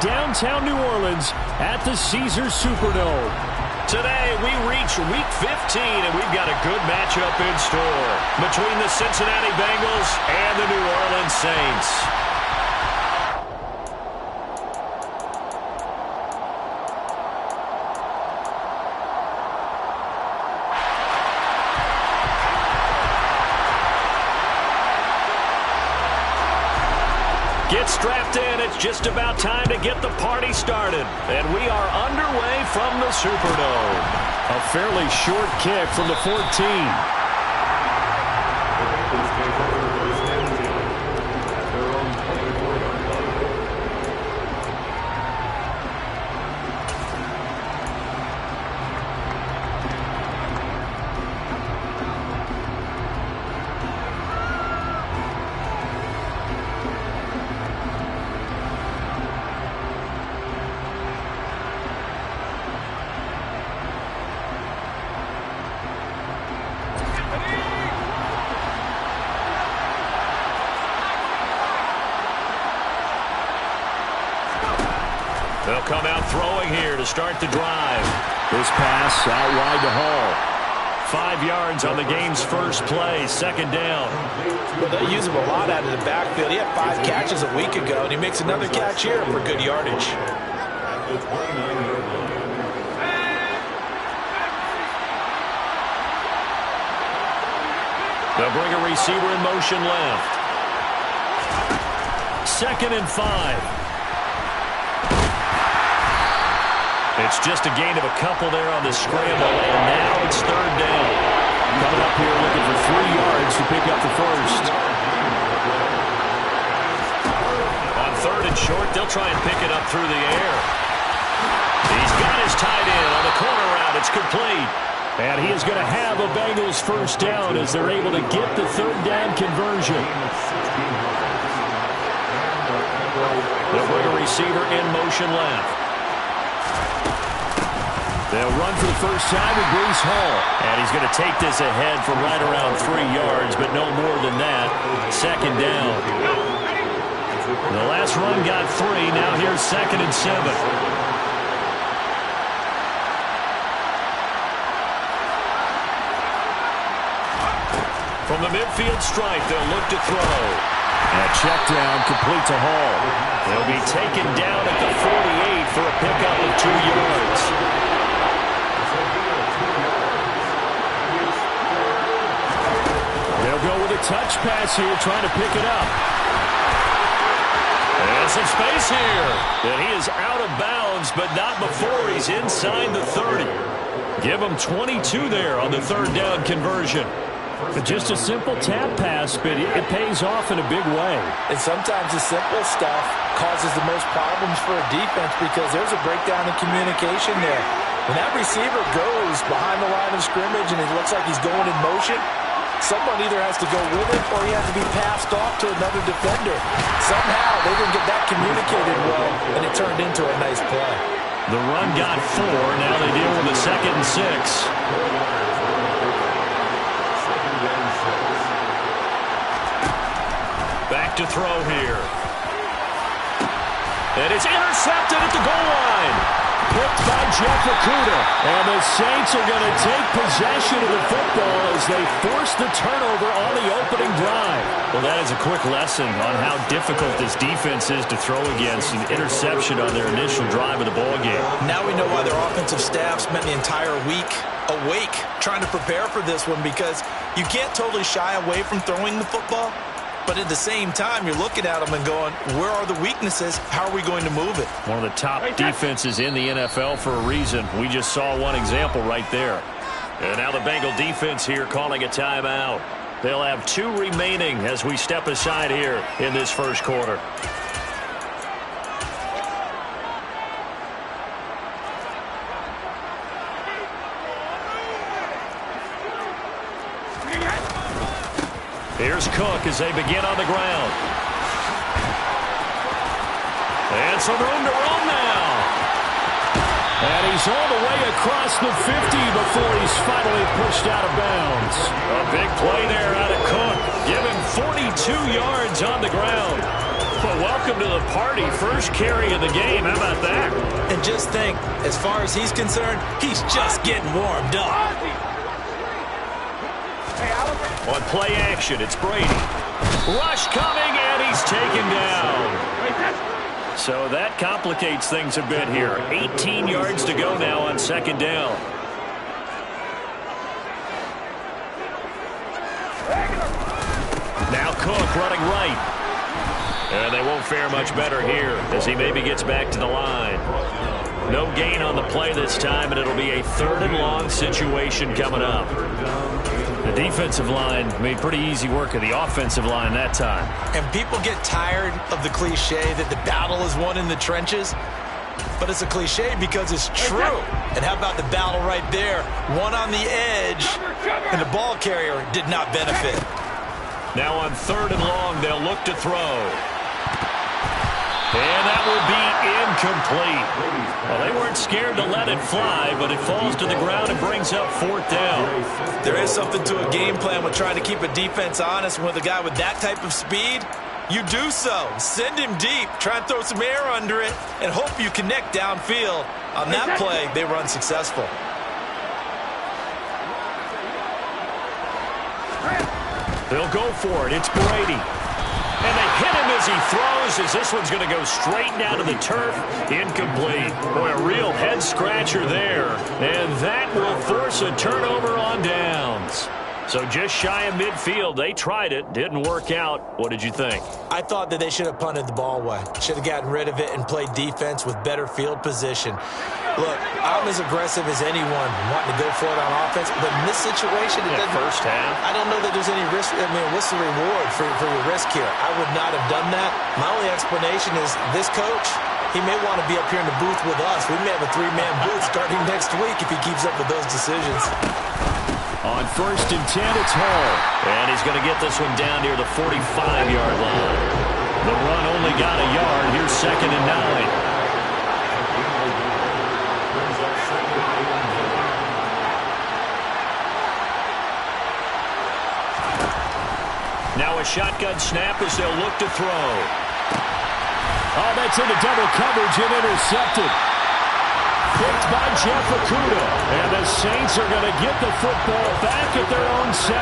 downtown New Orleans at the Caesars Superdome. Today, we reach Week 15, and we've got a good matchup in store between the Cincinnati Bengals and the New Orleans Saints. Get strapped in. It's just about time to get the party started. And we are underway from the Superdome. A fairly short kick from the 14. They'll come out throwing here to start the drive. This pass out wide to Hall. 5 yards on the game's first play, second down. Well, they use him a lot out of the backfield. He had 5 catches a week ago, and he makes another catch here for good yardage. They'll bring a receiver in motion left. 2nd and 5. It's just a gain of a couple there on the scramble, and now it's 3rd down. Coming up here looking for 3 yards to pick up the first. On 3rd and short, they'll try and pick it up through the air. He's got his tight end on the corner route. It's complete. And he is going to have a Bengals first down as they're able to get the 3rd down conversion. They'll bring a receiver in motion left. They'll run for the first time with Breece Hall. And he's going to take this ahead for right around 3 yards, but no more than that. 2nd down. The last run got 3. Now here's 2nd and 7. From the midfield stripe, they'll look to throw. And check down complete to Hall. They'll be taken down at the 48 for a pickup of 2 yards. They'll go with a touch pass here, trying to pick it up. And some space here. And he is out of bounds, but not before he's inside the 30. Give him 22 there on the 3rd down conversion. Just a simple tap pass, but it pays off in a big way. And sometimes the simple stuff causes the most problems for a defense because there's a breakdown in communication there. When that receiver goes behind the line of scrimmage and it looks like he's going in motion, someone either has to go with it or he has to be passed off to another defender. Somehow they didn't get that communicated well, and it turned into a nice play. The run got 4. Now they deal with a 2nd and 6. Back to throw here. And it's intercepted at the goal line. Picked by Jeff Okudah. And the Saints are going to take possession of the football as they force the turnover on the opening drive. Well, that is a quick lesson on how difficult this defense is to throw against. An interception on their initial drive of the ballgame. Now we know why their offensive staff spent the entire week awake trying to prepare for this one, because you can't totally shy away from throwing the football. But at the same time, you're looking at them and going, where are the weaknesses? How are we going to move it? One of the top defenses in the NFL for a reason. We just saw one example right there. And now the Bengal defense here calling a timeout. They'll have 2 remaining as we step aside here in this first quarter. Here's Cook as they begin on the ground. And some room to run now. And he's all the way across the 50 before he's finally pushed out of bounds. A big play there out of Cook. Give him 42 yards on the ground. Well, welcome to the party. First carry of the game. How about that? And just think, as far as he's concerned, he's just getting warmed up. On play action, it's Brady. Rush coming, and he's taken down. So that complicates things a bit here. 18 yards to go now on second down. Now Cook running right. And they won't fare much better here as he maybe gets back to the line. No gain on the play this time, and it'll be a 3rd and long situation coming up. The defensive line made pretty easy work of the offensive line that time. And people get tired of the cliche that the battle is won in the trenches. But it's a cliche because it's true. And how about the battle right there? One on the edge, and the ball carrier did not benefit. Now on 3rd and long, they'll look to throw. And that will be incomplete. Well, they weren't scared to let it fly, but it falls to the ground and brings up 4th down. There is something to a game plan with trying to keep a defense honest. With a guy with that type of speed, you do so. Send him deep, try and throw some air under it, and hope you connect downfield. On that play, they were unsuccessful. They'll go for it. It's Brady. And they hit him as he throws, as this one's going to go straight down to the turf. Incomplete. Boy, a real head-scratcher there. And that will force a turnover on downs. So just shy of midfield. They tried it. Didn't work out. What did you think? I thought that they should have punted the ball away. Should have gotten rid of it and played defense with better field position. Look, I'm as aggressive as anyone wanting to go for it on offense, but in this situation, it doesn't. First half. I don't know that there's any risk. I mean, what's the reward for your risk here? I would not have done that. My only explanation is this coach, he may want to be up here in the booth with us. We may have a 3-man booth starting next week if he keeps up with those decisions. On 1st and 10, it's Hall. And he's going to get this one down near the 45-yard line. The run only got a yard. Here's 2nd and 9. Now a shotgun snap as they'll look to throw. Oh, that's into double coverage and intercepted. Picked by Jeff Okudah. And the Saints are going to get the football back at their own 17.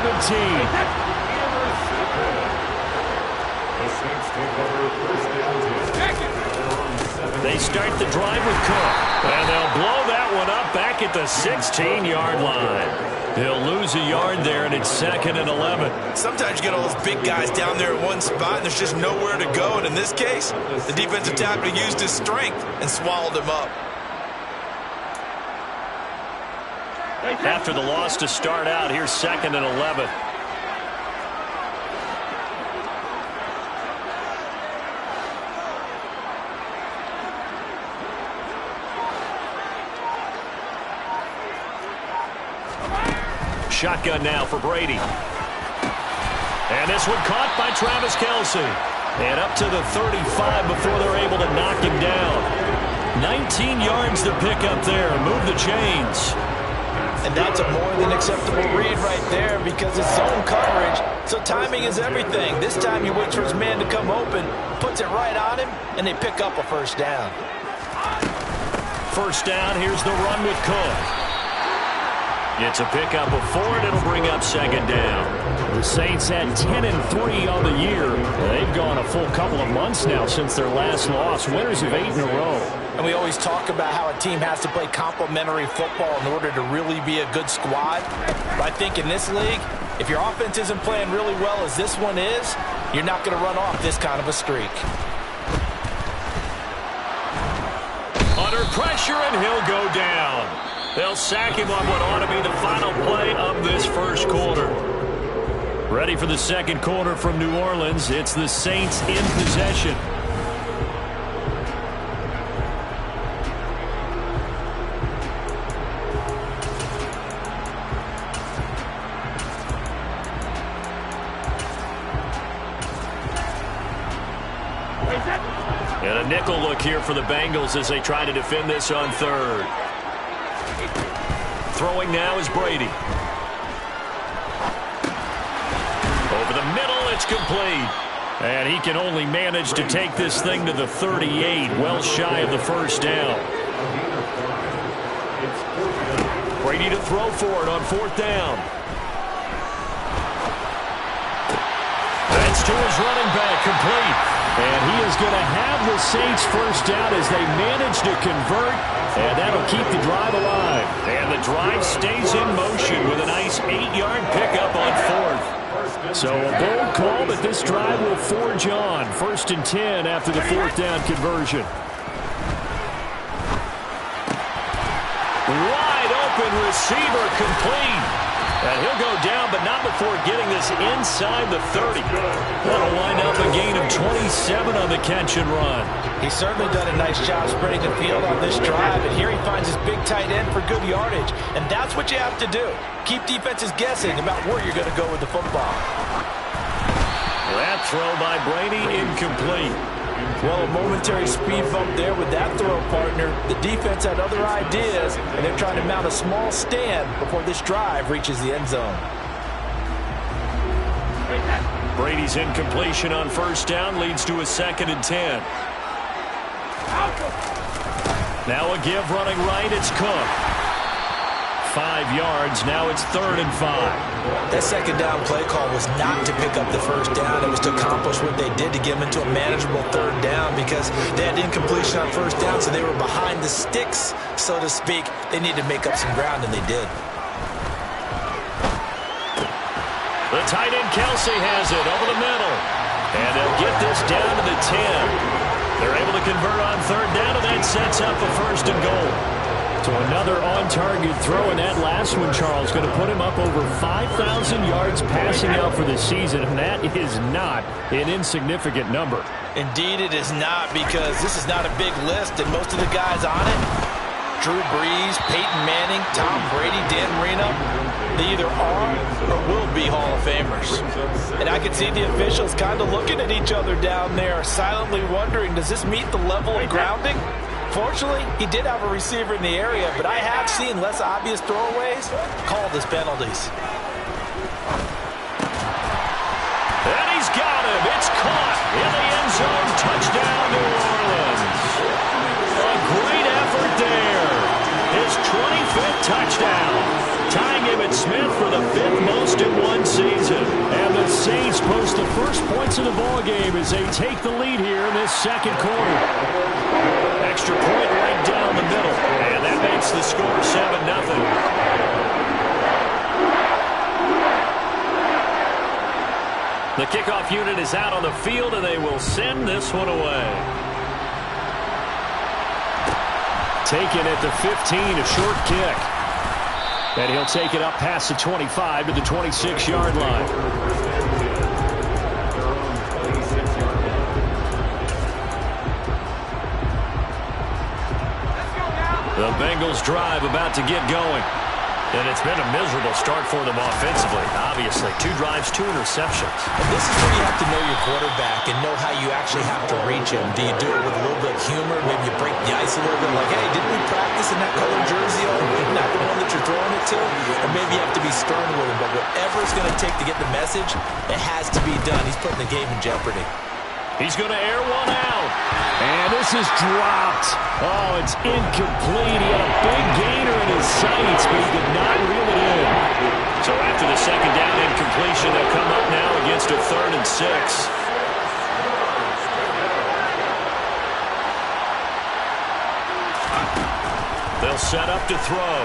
They start the drive with Cook. And they'll blow that one up back at the 16-yard line. They'll lose a yard there, and it's 2nd and 11. Sometimes you get all those big guys down there in one spot, and there's just nowhere to go. And in this case, the defensive tackle used his strength and swallowed him up. After the loss to start out, here's 2nd and 11. Shotgun now for Brady. And this one caught by Travis Kelce. And up to the 35 before they're able to knock him down. 19 yards to pick up there. Move the chains. And that's a more than acceptable read right there because it's zone coverage. So timing is everything. This time he waits for his man to come open, puts it right on him, and they pick up a 1st down. 1st down, here's the run with Cook. It's a pickup of 4, and it'll bring up 2nd down. The Saints had 10-3 on the year. They've gone a full couple of months now since their last loss. Winners of 8 in a row. And we always talk about how a team has to play complementary football in order to really be a good squad. But I think in this league, if your offense isn't playing really well as this one is, you're not going to run off this kind of a streak. Under pressure, and he'll go down. They'll sack him on what ought to be the final play of this 1st quarter. Ready for the 2nd quarter from New Orleans. It's the Saints in possession. And a nickel look here for the Bengals as they try to defend this on 3rd. Throwing now is Brady. Over the middle, it's complete. And he can only manage to take this thing to the 38, well shy of the first down. Brady to throw for it on 4th down. That's to his running back, complete. And he is going to have the Saints first down as they manage to convert, and that'll keep the drive alive. And the drive stays in motion with a nice 8-yard pickup on 4th. So a bold call, but this drive will forge on. 1st and 10 after the 4th down conversion. Wide open receiver, complete. And he'll go down, but not before getting this inside the 30. That'll wind up a gain of 27 on the catch and run. He's certainly done a nice job spreading the field on this drive, and here he finds his big tight end for good yardage. And that's what you have to do. Keep defenses guessing about where you're going to go with the football. That throw by Brady, incomplete. Well, a momentary speed bump there with that throw, partner. The defense had other ideas, and they're trying to mount a small stand before this drive reaches the end zone. Brady's incompletion on 1st down leads to a 2nd and 10. Now a give running right, it's Cook. 5 yards, now it's 3rd and 5. That 2nd down play call was not to pick up the 1st down. It was to accomplish what they did to get them into a manageable 3rd down because they had incompletion on 1st down, so they were behind the sticks, so to speak. They needed to make up some ground, and they did. The tight end Kelsey has it over the middle. And they'll get this down to the 10. They're able to convert on 3rd down, and that sets up a 1st and goal. So another on-target throw, and that last one, Charles, going to put him up over 5,000 yards passing out for the season, and that is not an insignificant number. Indeed it is not, because this is not a big list, and most of the guys on it, Drew Brees, Peyton Manning, Tom Brady, Dan Marino, they either are or will be Hall of Famers. And I can see the officials kind of looking at each other down there, silently wondering, does this meet the level of grounding? Fortunately, he did have a receiver in the area, but I have seen less obvious throwaways called as penalties. And he's got him. It's caught in the end zone. Touchdown, New Orleans. A great effort there. His 25th touchdown. Tying him at Smith for the 5th most in one season. And the Saints post the first points of the ballgame as they take the lead here in this 2nd quarter. Extra point right down the middle. And that makes the score 7-0. The kickoff unit is out on the field, and they will send this one away. Taken at the 15, a short kick. And he'll take it up past the 25 to the 26-yard line. The Bengals drive about to get going. And it's been a miserable start for them offensively. Obviously, 2 drives, 2 interceptions. And this is where you have to know your quarterback and know how you actually have to reach him. Do you do it with a little bit of humor? Maybe you break the ice a little bit like, hey, didn't we practice in that colored jersey all week? Not the one that you're throwing it to? Or maybe you have to be stern with him. But whatever it's going to take to get the message, it has to be done. He's putting the game in jeopardy. He's going to air one out. And this is dropped. Oh, it's incomplete. He had a big gainer in his sights, but he did not reel it in. So after the 2nd down incompletion, they'll come up now against a 3rd and 6. They'll set up to throw.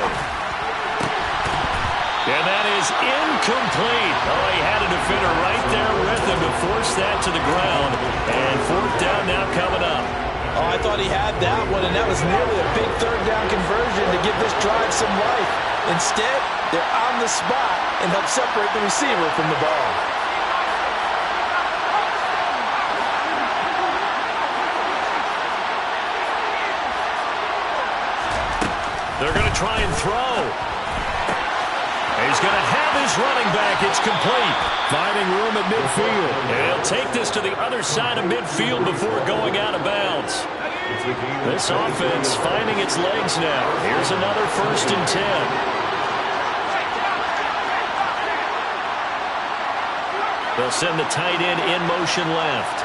And that is incomplete. Oh, he had a defender right there with him to force that to the ground. And 4th down now coming up. Oh, I thought he had that one, and that was nearly a big 3rd down conversion to give this drive some life. Instead, they're on the spot and help separate the receiver from the ball. They're going to try and throw. He's going to have his running back. It's complete. Finding room at midfield. And he'll take this to the other side of midfield before going out of bounds. This offense finding its legs now. Here's another 1st and 10. They'll send the tight end in motion left.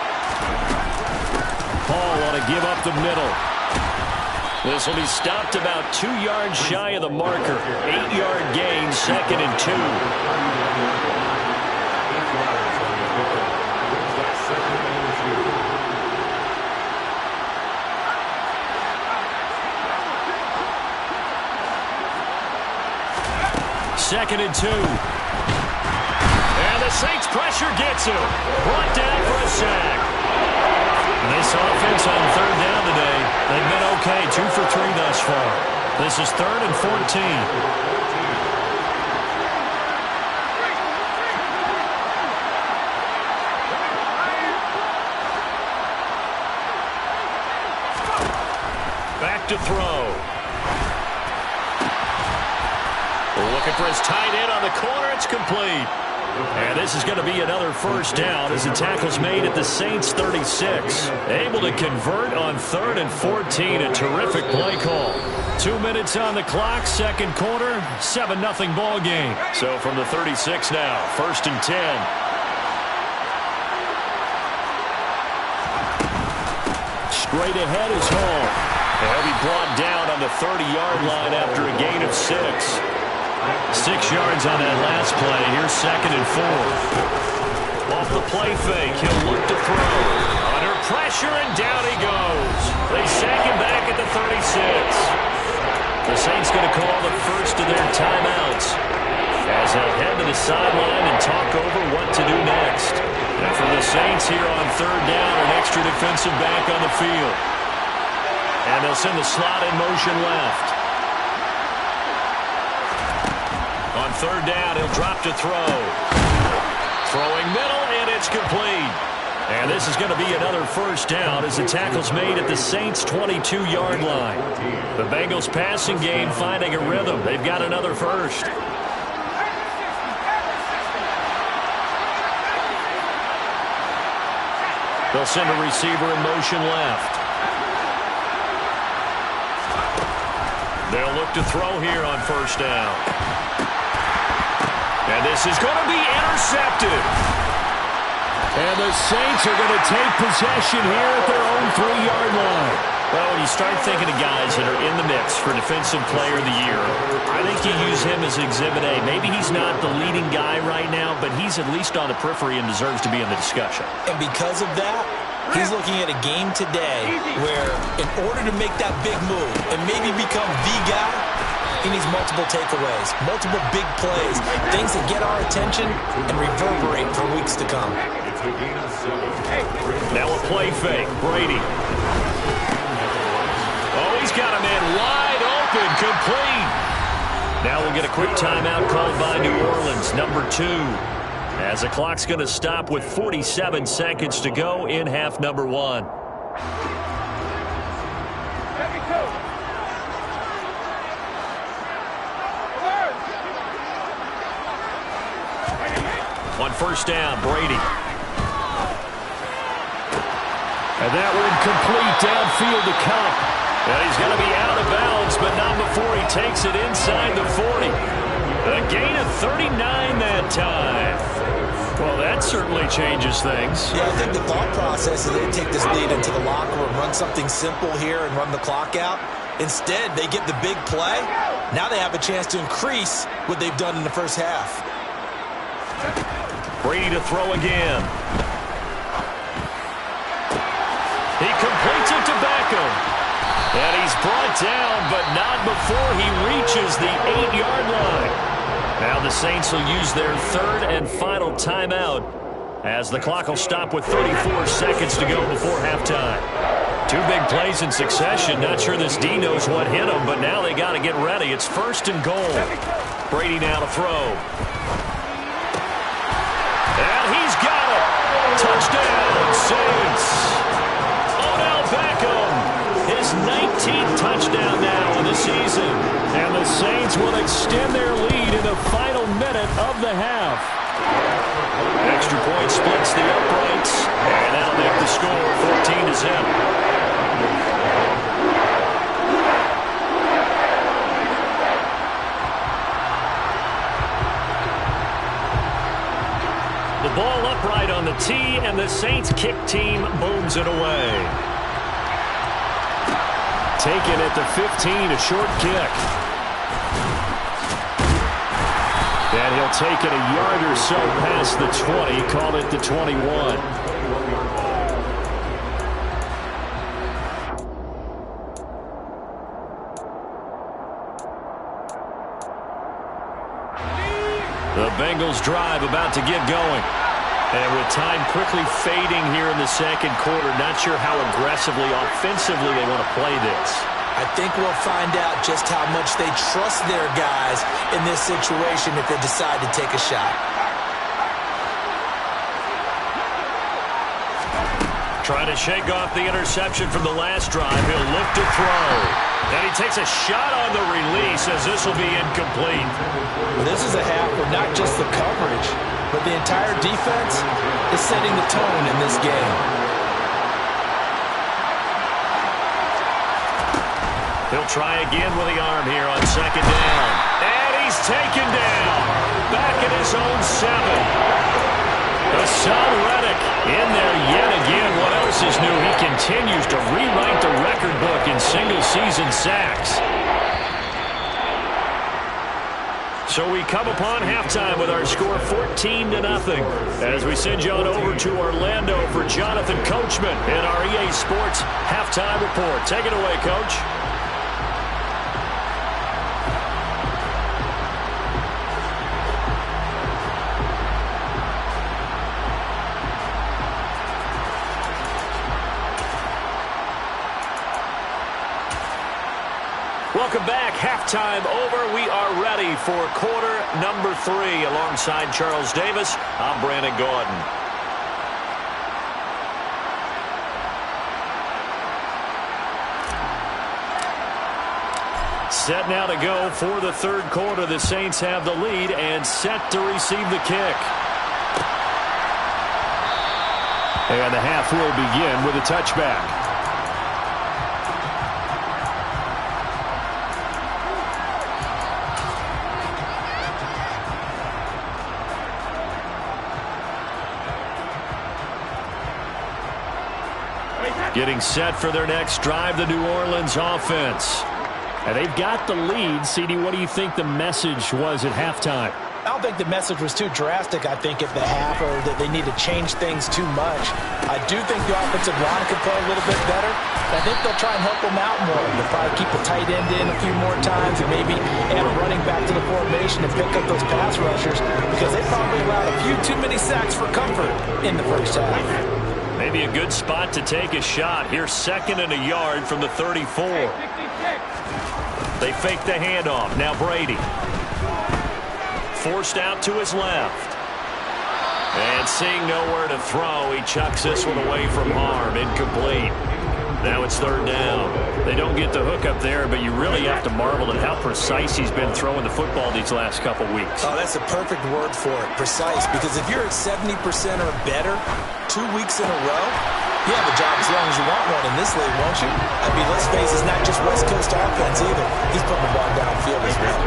Paul on a give up the middle. This will be stopped about 2 yards shy of the marker. 8-yard gain, 2nd and 2. Second and 2. And the Saints pressure gets him. Brought down for a sack. This offense on 3rd down today, they've been okay, 2 for 3 thus far. This is 3rd and 14. Back to throw. Looking for his tight end on the corner. It's complete. And this is going to be another first down as the tackle's made at the Saints 36. Able to convert on 3rd and 14. A terrific play call. 2 minutes on the clock, 2nd quarter, 7-0 ball game. So from the 36 now, 1st and 10. Straight ahead is Hall. He'll be brought down on the 30-yard line after a gain of 6. 6 yards on that last play. Here's 2nd and 4. Off the play fake, he'll look to throw. Under pressure, and down he goes. They sack him back at the 36. The Saints going to call the first of their timeouts as they'll head to the sideline and talk over what to do next. And for the Saints here on 3rd down, an extra defensive back on the field. And they'll send the slot in motion left. On 3rd down, he'll drop to throw. Throwing middle, and it's complete. And this is going to be another first down as the tackle's made at the Saints' 22-yard line. The Bengals passing game finding a rhythm. They've got another first. They'll send a receiver in motion left. They'll look to throw here on 1st down. And this is going to be intercepted. And the Saints are going to take possession here at their own 3-yard line. Well, when you start thinking of guys that are in the mix for Defensive Player of the Year, I think you use him as Exhibit A. Maybe he's not the leading guy right now, but he's at least on the periphery and deserves to be in the discussion. And because of that, he's looking at a game today where in order to make that big move and maybe become the guy, he needs multiple takeaways, multiple big plays, things that get our attention and reverberate for weeks to come. Now a play fake. Brady. Oh, he's got a man wide open, complete. Now we'll get a quick timeout called by New Orleans, number 2. As the clock's going to stop with 47 seconds to go in half number 1. On 1st down, Brady. And that one complete downfield to Cup. And he's going to be out of bounds, but not before he takes it inside the 40. A gain of 39 that time. Well, that certainly changes things. Yeah, I think the thought process is they take this lead into the locker room, run something simple here and run the clock out. Instead, they get the big play. Now they have a chance to increase what they've done in the first half. Brady to throw again. He completes it to Beckham. And he's brought down, but not before he reaches the 8-yard line. Now the Saints will use their 3rd and final timeout as the clock will stop with 34 seconds to go before halftime. 2 big plays in succession. Not sure this D knows what hit him, but now they got to get ready. It's 1st and goal. Brady now to throw. And he's got it. Touchdown, Saints. Odell Beckham, his 19th touchdown now in the season. And the Saints will extend their lead in the final minute of the half. Extra point splits the uprights, and that'll make the score 14-0. The ball up tee, and the Saints kick team booms it away. Taken at the 15, a short kick. And he'll take it a yard or so past the 20, call it the 21. The Bengals drive about to get going. And with time quickly fading here in the second quarter, not sure how aggressively, offensively they want to play this. I think we'll find out just how much they trust their guys in this situation if they decide to take a shot. Trying to shake off the interception from the last drive. He'll look to throw. And he takes a shot on the release as this will be incomplete. Well, this is a half where not just the coverage, but the entire defense is setting the tone in this game. He'll try again with the arm here on second down. And he's taken down. Back at his own 7. Hassan Reddick in there yet again. What else is new? He continues to rewrite the record book in single-season sacks. So we come upon halftime with our score 14-0 as we send you on over to Orlando for Jonathan Coachman in our EA Sports halftime report. Take it away, Coach. Welcome back. Halftime over. We are ready for quarter number 3. Alongside Charles Davis, I'm Brandon Gaudin. Set now to go for the third quarter. The Saints have the lead and set to receive the kick. And the half will begin with a touchback. Getting set for their next drive, the New Orleans offense. And they've got the lead. CD, what do you think the message was at halftime? I don't think the message was too drastic, I think, at the half, or that they need to change things too much. I do think the offensive line could play a little bit better. I think they'll try and help them out more. They'll probably keep a tight end in a few more times and maybe add a running back to the formation and pick up those pass rushers because they probably allowed a few too many sacks for comfort in the first half. Maybe a good spot to take a shot. Here's 2nd and a yard from the 34. They fake the handoff. Now Brady. Forced out to his left. And seeing nowhere to throw, he chucks this one away from harm. Incomplete. Now it's 3rd down. They don't get the hook up there, but you really have to marvel at how precise he's been throwing the football these last couple weeks. Oh, that's a perfect word for it, precise, because if you're at 70% or better 2 weeks in a row, you have a job as long as you want one in this league, won't you? I mean, let's face it, it's not just West Coast offense either. He's putting the ball downfield as well.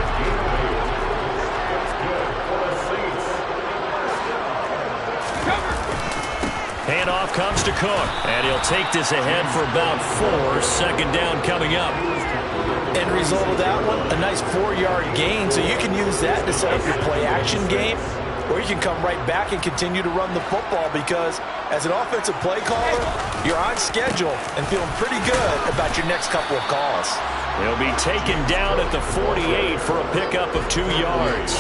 Handoff comes to Cook, and he'll take this ahead for about 4. 2nd down coming up. End result of that one, a nice 4-yard gain, so you can use that to set up your play-action game, or you can come right back and continue to run the football because as an offensive play caller, you're on schedule and feeling pretty good about your next couple of calls. He'll be taken down at the 48 for a pickup of 2 yards.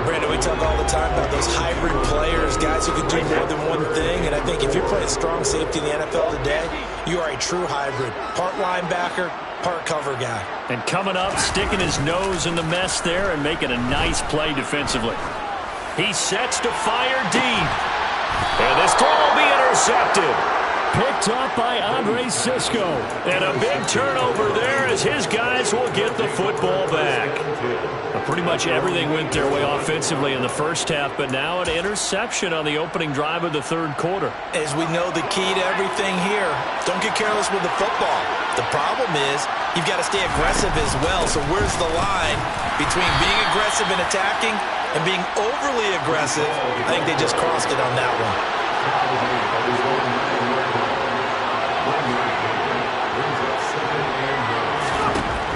Brandon, we talk all the time about those hybrid players, guys who can do more than one thing, and I think if you're playing strong safety in the NFL today, you are a true hybrid. Part linebacker, part cover guy. And coming up, sticking his nose in the mess there and making a nice play defensively. He sets to fire deep. And this throw will be intercepted. Picked up by Andre Sisco. And a big turnover there as his guys will get the football back. Pretty much everything went their way offensively in the first half, but now an interception on the opening drive of the third quarter. As we know, the key to everything here, don't get careless with the football. The problem is you've got to stay aggressive as well. So where's the line between being aggressive and attacking and being overly aggressive? I think they just crossed it on that one.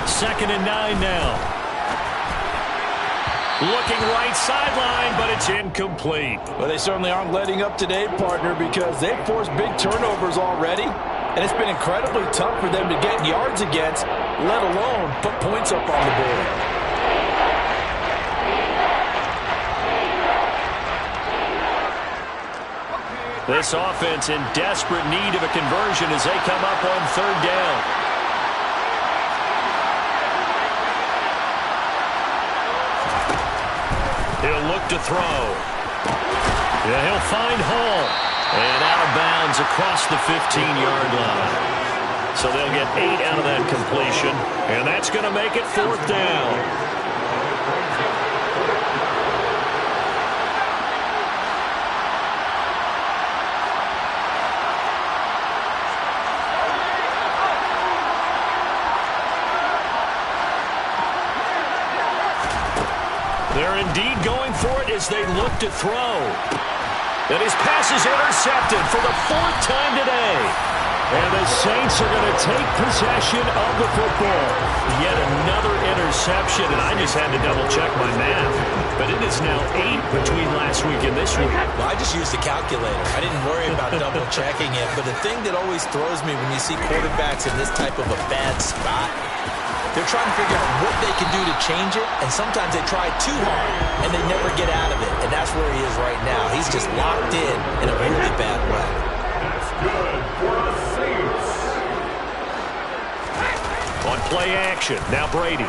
Second and 9 now. Looking right sideline, but it's incomplete. Well, they certainly aren't letting up today, partner, because they've forced big turnovers already, and it's been incredibly tough for them to get yards against, let alone put points up on the board. This offense in desperate need of a conversion as they come up on third down. He'll look to throw. Yeah, he'll find Hall. And out of bounds across the 15-yard line. So they'll get 8 out of that completion. And that's going to make it fourth down. They're indeed going for it as they look to throw. And his pass is intercepted for the 4th time today. And the Saints are going to take possession of the football. Yet another interception, and I just had to double-check my math. But it is now 8 between last week and this week. Well, I just used the calculator. I didn't worry about double-checking it. But the thing that always throws me when you see quarterbacks in this type of a bad spot, they're trying to figure out what they can do to change it, and sometimes they try too hard, and they never get out of it. And that's where he is right now. He's just locked in a really bad way. That's good for the Saints. On play action, now Brady.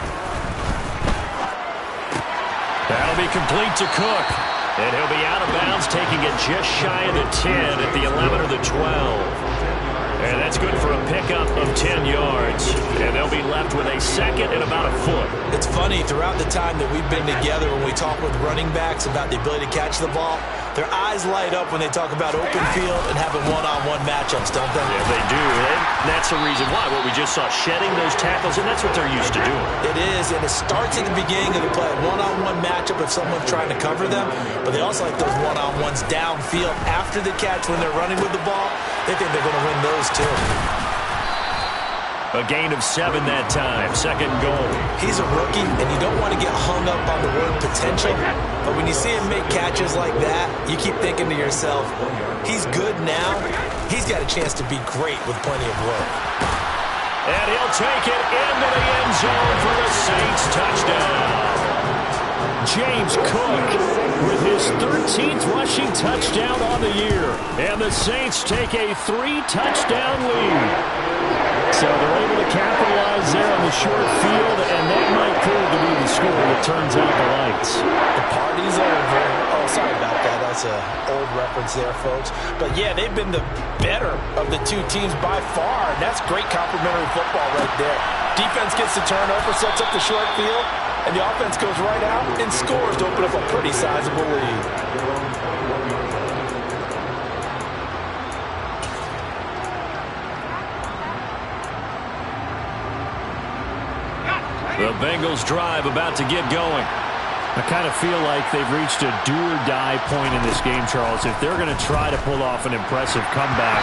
That'll be complete to Cook. And he'll be out of bounds, taking it just shy of the 10 at the 11 or the 12. And that's good for a pickup of 10 yards. And they'll be left with a second and about a foot. It's funny, throughout the time that we've been together, when we talk with running backs about the ability to catch the ball, their eyes light up when they talk about open field and having one-on-one matchups, don't they? Yeah, they do. And that's the reason why. What we just saw, shedding those tackles, and that's what they're used to doing. It is, and it starts at the beginning of the play. One-on-one matchup if someone's trying to cover them, but they also like those one-on-ones downfield after the catch when they're running with the ball. They think they're going to win those too. A gain of 7 that time. Second goal. He's a rookie, and you don't want to get hung up on the word potential. But when you see him make catches like that, you keep thinking to yourself, he's good now. He's got a chance to be great with plenty of work. And he'll take it into the end zone for the Saints touchdown. James Cook with his 13th rushing touchdown on the year. And the Saints take a 3-touchdown lead. So they're able to capitalize there on the short field, and that might prove to be the score that turns out the lights. The party's over. Oh, sorry about that. That's an old reference there, folks. But, yeah, they've been the better of the two teams by far, and that's great complimentary football right there. Defense gets the turnover, sets up the short field, and the offense goes right out and scores to open up a pretty sizable lead. The Bengals drive about to get going. I kind of feel like they've reached a do-or-die point in this game, Charles. If they're going to try to pull off an impressive comeback,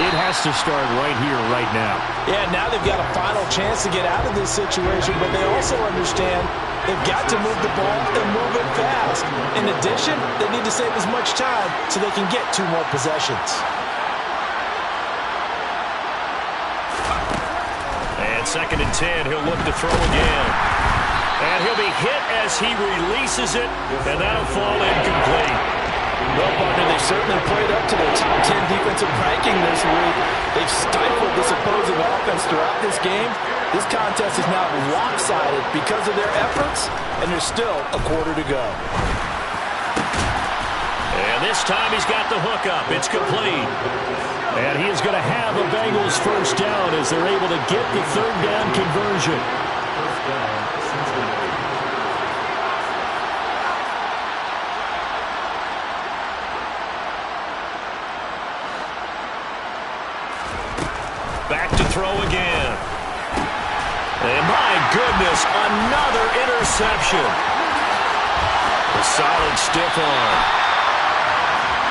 it has to start right here, right now. Yeah, now they've got a final chance to get out of this situation, but they also understand they've got to move the ball and move it fast. In addition, they need to save as much time so they can get 2 more possessions. And second and 10, he'll look to throw again. And he'll be hit as he releases it, and that'll fall incomplete. Well, partner, they've certainly played up to their top 10 defensive ranking this week. They've stifled this opposing offense throughout this game. This contest is now lopsided because of their efforts, and there's still a quarter to go. And this time he's got the hookup. It's complete. And he is going to have a Bengals first down as they're able to get the third down conversion. Back to throw again. And my goodness, another interception. A solid stiff arm.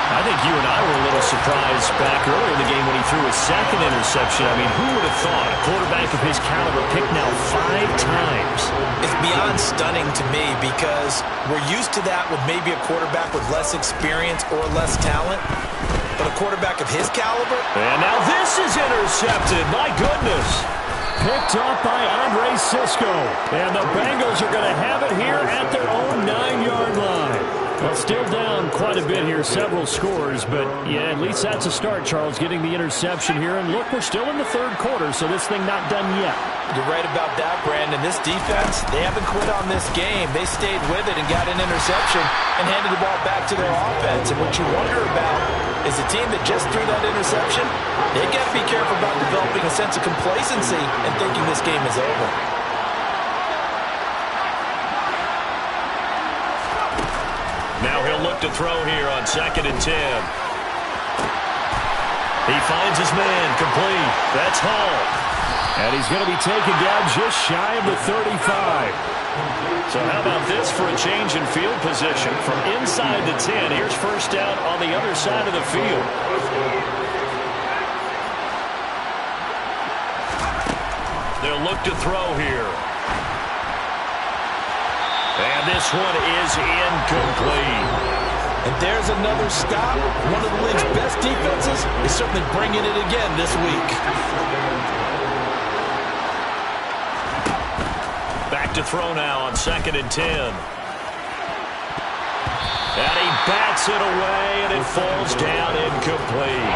I think you and I were a little surprised back earlier in the game when he threw his second interception. I mean, who would have thought a quarterback of his caliber picked now 5 times? It's beyond stunning to me because we're used to that with maybe a quarterback with less experience or less talent. But a quarterback of his caliber? And now this is intercepted. My goodness. Picked off by Andre Cisco. And the Bengals are going to have it here at their own 9-yard line. Well, still down quite a bit here, several scores, but yeah, at least that's a start, Charles, getting the interception here. And look, we're still in the third quarter, so this thing not done yet. You're right about that, Brandon. This defense, they haven't quit on this game. They stayed with it and got an interception and handed the ball back to their offense. And what you wonder about is the team that just threw that interception, they got to be careful about developing a sense of complacency and thinking this game is over. Now he'll look to throw here on 2nd and 10. He finds his man, complete. That's Hall. And he's going to be taken down just shy of the 35. So how about this for a change in field position? From inside the 10, here's first down on the other side of the field. They'll look to throw here. And this one is incomplete. And there's another stop. One of the league's best defenses is certainly bringing it again this week. Back to throw now on 2nd and 10. And he bats it away, and it falls down incomplete.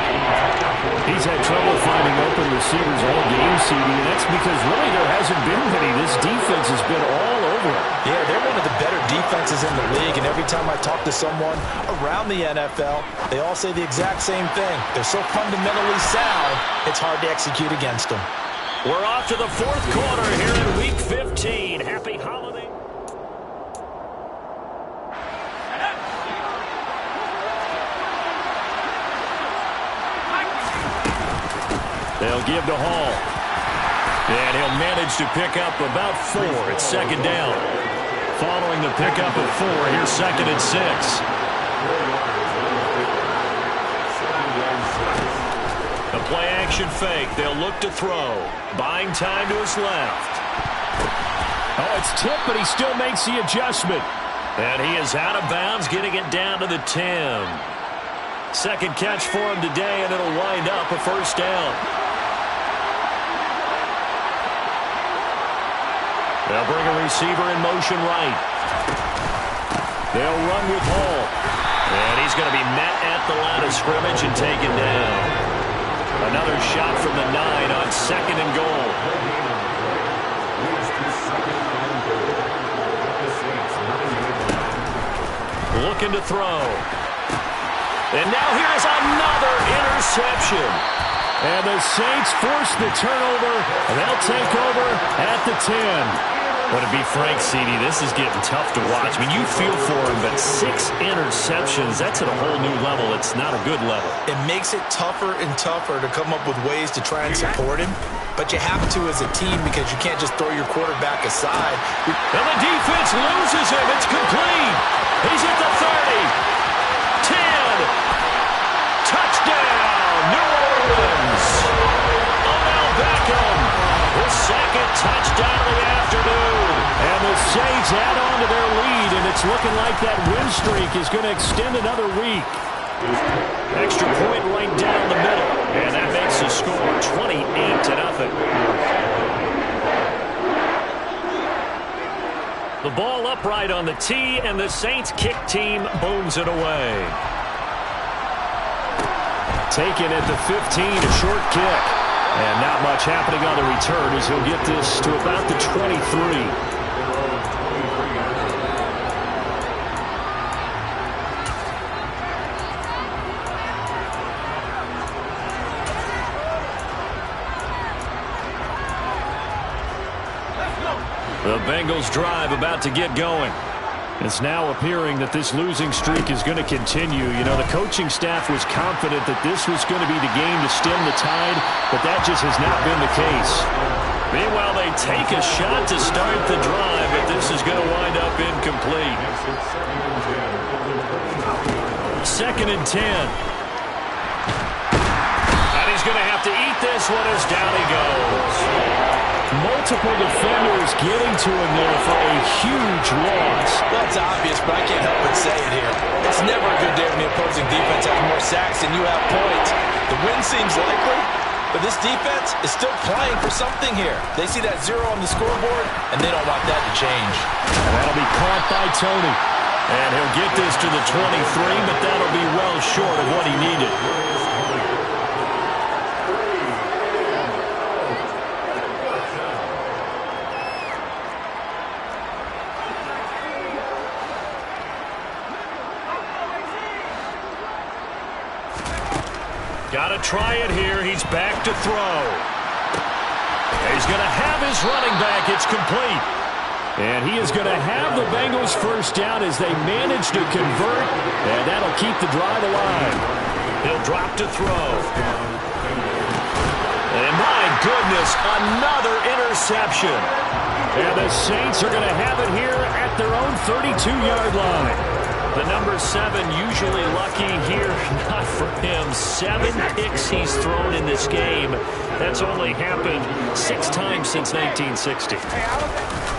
He's had trouble finding open receivers all game, CD, and that's because really there hasn't been many. This defense has been all over it. Yeah, they're one of the better defenses in the league, and every time I talk to someone around the NFL, they all say the exact same thing. They're so fundamentally sound, it's hard to execute against them. We're off to the 4th quarter here in Week 15. Happy holiday. They'll give to Hall. And he'll manage to pick up about 4. It's 2nd down. Following the pickup of 4, here's 2nd and 6. The play-action fake. They'll look to throw. Buying time to his left. Oh, it's tipped, but he still makes the adjustment. And he is out of bounds, getting it down to the 10. Second catch for him today, and it'll wind up a first down. They'll bring a receiver in motion right. They'll run with Hall. And he's going to be met at the line of scrimmage and taken down. Another shot from the 9 on 2nd and goal. Looking to throw. And now here's another interception. And the Saints force the turnover. They'll take over at the 10. But to be frank, CD, this is getting tough to watch. I mean, you feel for him, but 6 interceptions, that's at a whole new level. It's not a good level. It makes it tougher and tougher to come up with ways to try and support him. But you have to as a team because you can't just throw your quarterback aside. And the defense loses him. It's complete. He's at the 30. 10. Touchdown, New Orleans. Odell Beckham. His 2nd touchdown of the afternoon. And the Saints add on to their lead, and it's looking like that win streak is going to extend another week. Extra point right down the middle. And that makes the score 28-0. The ball upright on the tee, and the Saints kick team booms it away. Taken at the 15, a short kick. And not much happening on the return as he'll get this to about the 23. The Bengals drive about to get going. It's now appearing that this losing streak is going to continue. You know, the coaching staff was confident that this was going to be the game to stem the tide, but that just has not been the case. Meanwhile, they take a shot to start the drive, but this is going to wind up incomplete. 2nd and 10. And he's going to have to eat this one as down he goes. Multiple defenders getting to him there for a huge loss. Well, it's obvious, but I can't help but say it here. It's never a good day when the opposing defense has more sacks than you have points. The win seems likely, but this defense is still playing for something here. They see that 0 on the scoreboard, and they don't want that to change. And that'll be caught by Tony. And he'll get this to the 23, but that'll be well short of what he needed. Got to try it here. He's back to throw. He's going to have his running back. It's complete. And he is going to have the Bengals first down as they manage to convert, and that'll keep the drive alive. He'll drop to throw. And my goodness, another interception. And the Saints are going to have it here at their own 32-yard line. The number 7 usually lucky here, not for him. 7 picks he's thrown in this game. That's only happened 6 times since 1960.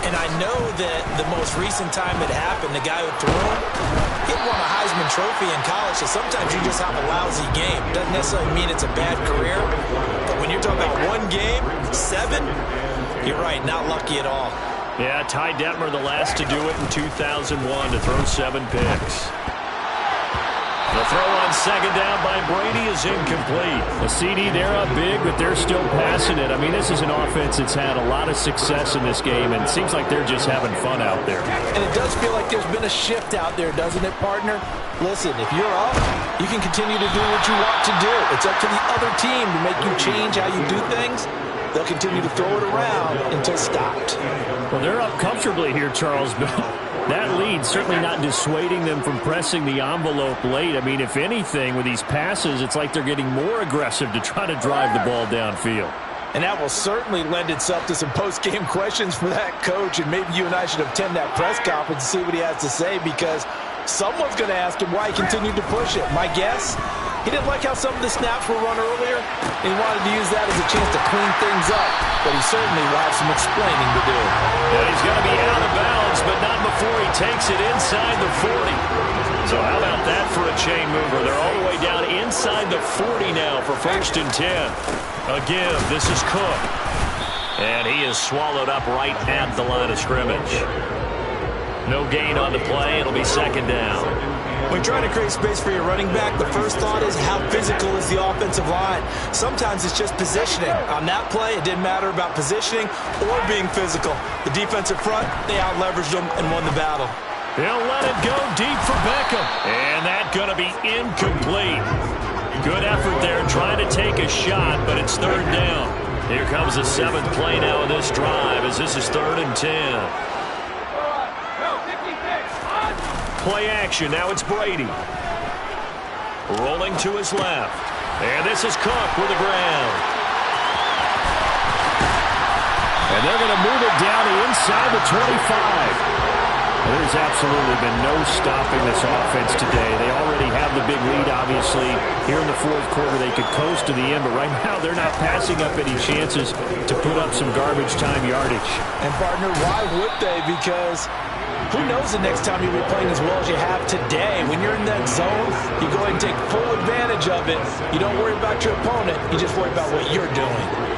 And I know that the most recent time it happened, the guy who threw him, he won a Heisman Trophy in college, so sometimes you just have a lousy game. Doesn't necessarily mean it's a bad career, but when you're talking about one game, 7, you're right, not lucky at all. Yeah, Ty Detmer the last to do it in 2001 to throw 7 picks. The throw on 2nd down by Brady is incomplete. The CD, they're up big, but they're still passing it. I mean, this is an offense that's had a lot of success in this game, and it seems like they're just having fun out there. And it does feel like there's been a shift out there, doesn't it, partner? Listen, if you're up, you can continue to do what you want to do. It's up to the other team to make you change how you do things. They'll continue to throw it around until stopped. Well, they're up comfortably here, Charles, but that lead certainly not dissuading them from pressing the envelope late. I mean, if anything, with these passes, it's like they're getting more aggressive to try to drive the ball downfield. And that will certainly lend itself to some post-game questions for that coach, and maybe you and I should attend that press conference and see what he has to say, because someone's going to ask him why he continued to push it. My guess, he didn't like how some of the snaps were run earlier, and he wanted to use that as a chance to clean things up. But he certainly will have some explaining to do. Yeah, he's going to be out of bounds, but not before he takes it inside the 40. So how about that for a chain mover? They're all the way down inside the 40 now for 1st and 10. Again, this is Cook. And he is swallowed up right at the line of scrimmage. No gain on the play. It'll be 2nd down. When trying to create space for your running back, the first thought is how physical is the offensive line. Sometimes it's just positioning. On that play, it didn't matter about positioning or being physical. The defensive front, they out-leveraged them and won the battle. He'll let it go deep for Beckham. And that's going to be incomplete. Good effort there trying to take a shot, but it's 3rd down. Here comes the 7th play now of this drive as this is 3rd and 10. Play action. Now it's Brady. Rolling to his left. And this is Cook with the ground. And they're going to move it down to inside the 25. There's absolutely been no stopping this offense today. They already have the big lead, obviously. Here in the 4th quarter, they could coast to the end, but right now they're not passing up any chances to put up some garbage time yardage. And, partner, why would they? Because who knows the next time you'll be playing as well as you have today. When you're in that zone, you go ahead and take full advantage of it. You don't worry about your opponent. You just worry about what you're doing.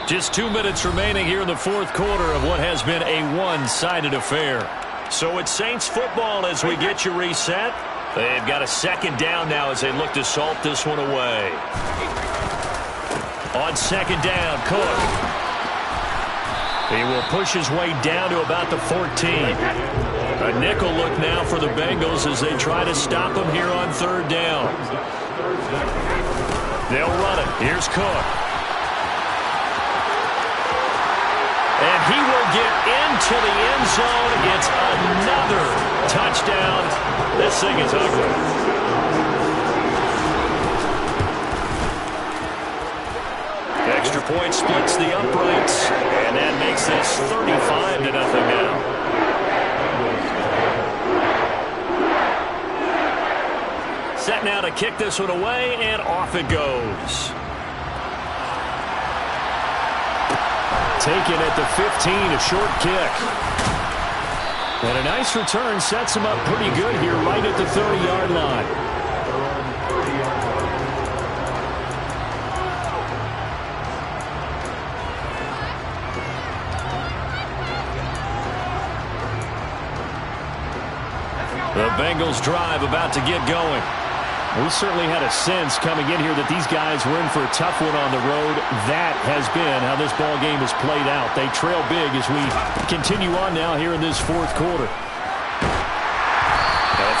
Just 2 minutes remaining here in the 4th quarter of what has been a one-sided affair. So it's Saints football as we get you reset. They've got a 2nd down now as they look to salt this one away. On 2nd down, Cook. He will push his way down to about the 14. A nickel look now for the Bengals as they try to stop him here on 3rd down. They'll run it. Here's Cook. And he will get into the end zone. It's another touchdown. This thing is ugly. Extra point splits the uprights, and that makes this 35-0 now. to kick this one away, and off it goes. Taken at the 15, a short kick. And a nice return sets him up pretty good here right at the 30-yard line. The Bengals drive about to get going. We certainly had a sense coming in here that these guys were in for a tough one on the road. That has been how this ball game has played out. They trail big as we continue on now here in this fourth quarter. The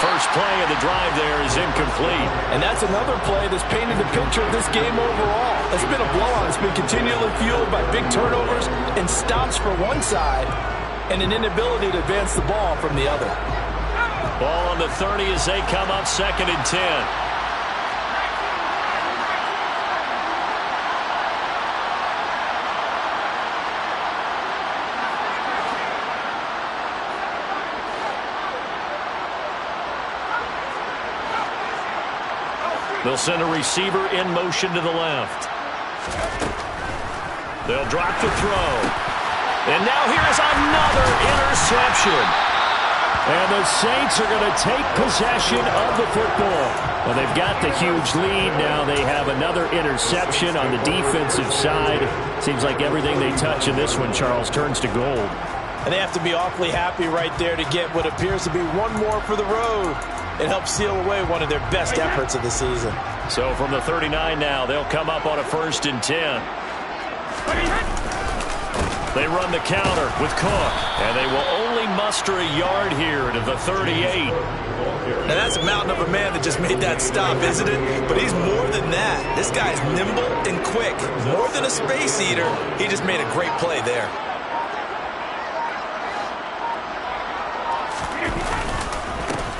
first play of the drive there is incomplete. And that's another play that's painted the picture of this game overall. It's been a blowout. It's been continually fueled by big turnovers and stops for one side and an inability to advance the ball from the other. Ball on the 30 as they come up 2nd and 10. They'll send a receiver in motion to the left. They'll drop the throw. And now here's another interception. And the Saints are going to take possession of the football. Well, they've got the huge lead. Now they have another interception on the defensive side. Seems like everything they touch in this one, Charles, turns to gold. And they have to be awfully happy right there to get what appears to be one more for the road. It helps seal away one of their best efforts of the season. So from the 39 now, they'll come up on a 1st and 10. They run the counter with Cook, and they will only muster a yard here to the 38. Now that's a mountain of a man that just made that stop, isn't it? But he's more than that. This guy's nimble and quick. More than a space eater, he just made a great play there.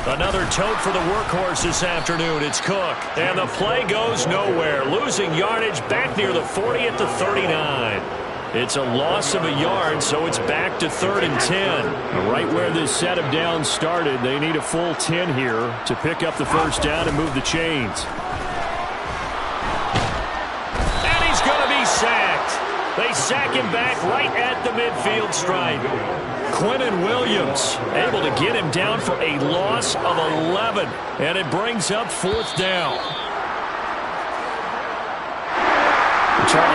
Another tote for the workhorse this afternoon. It's Cook. And the play goes nowhere. Losing yardage back near the 40 at the 39. It's a loss of a yard, so it's back to 3rd and 10. Right where this set of downs started, they need a full 10 here to pick up the first down and move the chains. And he's going to be sacked. They sack him back right at the midfield stripe. Quinnen Williams able to get him down for a loss of 11. And it brings up 4th down. Charles